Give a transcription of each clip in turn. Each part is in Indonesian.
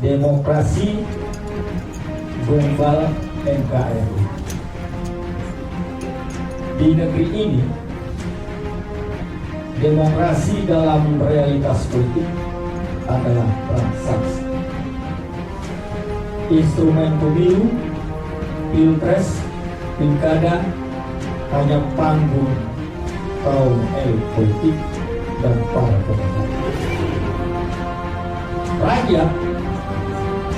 demokrasi gombal NKRI. Di negeri ini, demokrasi dalam realitas politik adalah transaksi. Instrumen pemilu, pilpres, pilkada hanya panggung kaum elit politik dan para pemerintah. Rakyat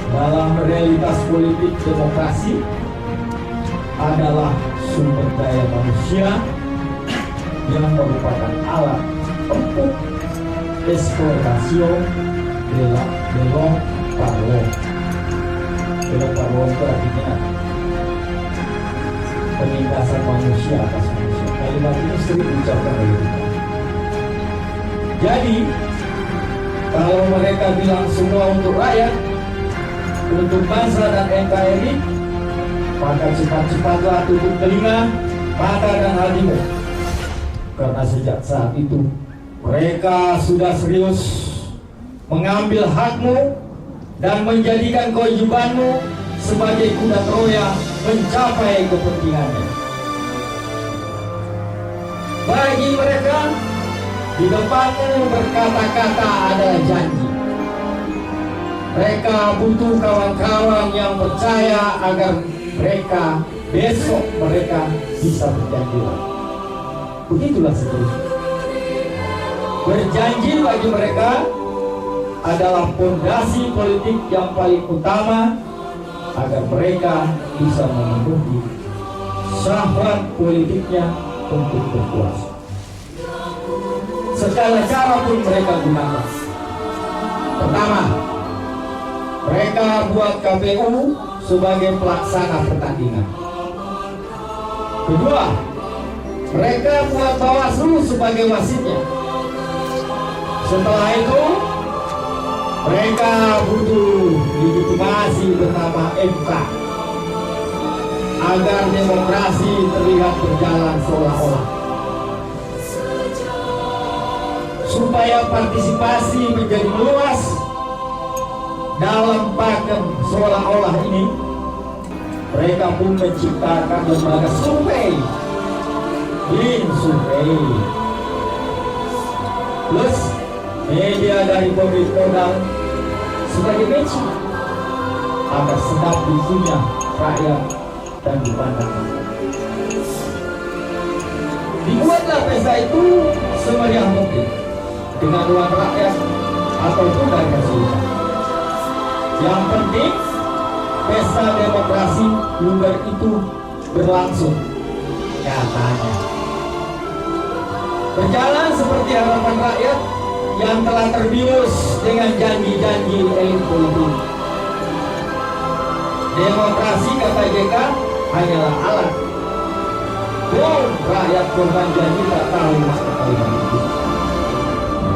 dalam realitas politik demokrasi adalah sumber daya manusia yang merupakan alat empuk eksploitasi belong parlo. Belong parlo itu artinya penindasan manusia atas manusia. Kalimat ini sering diucapkan oleh kita. Jadi kalau mereka bilang semua untuk rakyat, untuk bangsa dan NKRI, maka cepat-cepatlah tutup telinga, mata dan hatimu. Karena sejak saat itu mereka sudah serius mengambil hakmu dan menjadikan kewajibanmu sebagai kuda Troya mencapai kepentingannya. Bagi mereka, di depanmu berkata-kata adalah janji. Mereka butuh kawan-kawan yang percaya agar besok mereka bisa berjanji lagi. Begitulah seterusnya. Berjanji bagi mereka adalah fondasi politik yang paling utama agar mereka bisa memenuhi syahwat politiknya untuk berkuasa. Segala cara pun mereka gunakan. Pertama, mereka buat KPU sebagai pelaksana pertandingan. Kedua, mereka buat Bawaslu sebagai wasitnya. Setelah itu, mereka butuh legitimasi bernama MK agar demokrasi terlihat berjalan seolah-olah. Supaya partisipasi menjadi meluas dalam pakem seolah-olah ini, mereka pun menciptakan lembaga survei, survei, plus media dari pemilik modal sebagai matching agar sedap disunya rakyat dan dipandang. Dibuatlah pesta itu semeriah mungkin dengan uang rakyat ataupun dari hasilnya. Yang penting pesta demokrasi luber itu berlangsung, katanya. Berjalan seperti harapan rakyat yang telah terbius dengan janji-janji elit politik. Demokrasi, kata JK, hanyalah alat. Rakyat korban janji tak tahu makna kalimat itu.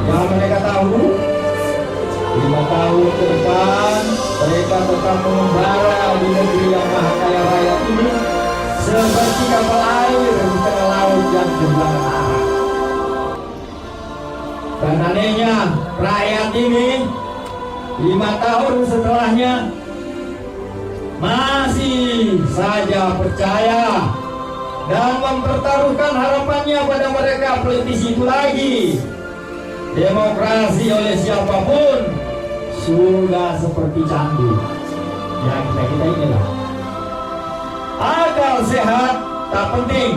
Yang mereka tahu, 5 tahun ke depan mereka tetap mengembara di negeri yang maha kaya raya ini seperti kapal air di tengah laut yang kehilangan arah. Dan anehnya, rakyat ini 5 tahun setelahnya masih saja percaya dan mempertaruhkan harapannya pada mereka politisi itu lagi. Demokrasi oleh siapapun sudah seperti candu. Ya, kita inilah. Akal sehat tak penting,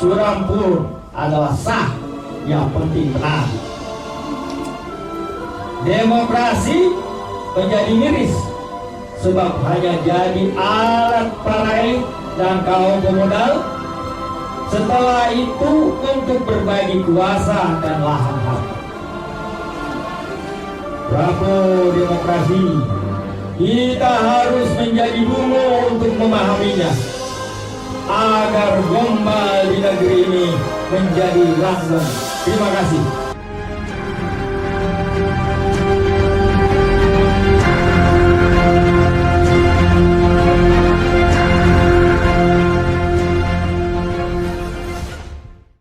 curam pun adalah sah, yang penting benar. Demokrasi menjadi miris sebab hanya jadi alat para elit dan kaum pemodal. Setelah itu untuk berbagi kuasa dan lahan harta. Bravo demokrasi. Kita harus menjadi bungo untuk memahaminya agar gombal di negeri ini menjadi langgeng. Terima kasih.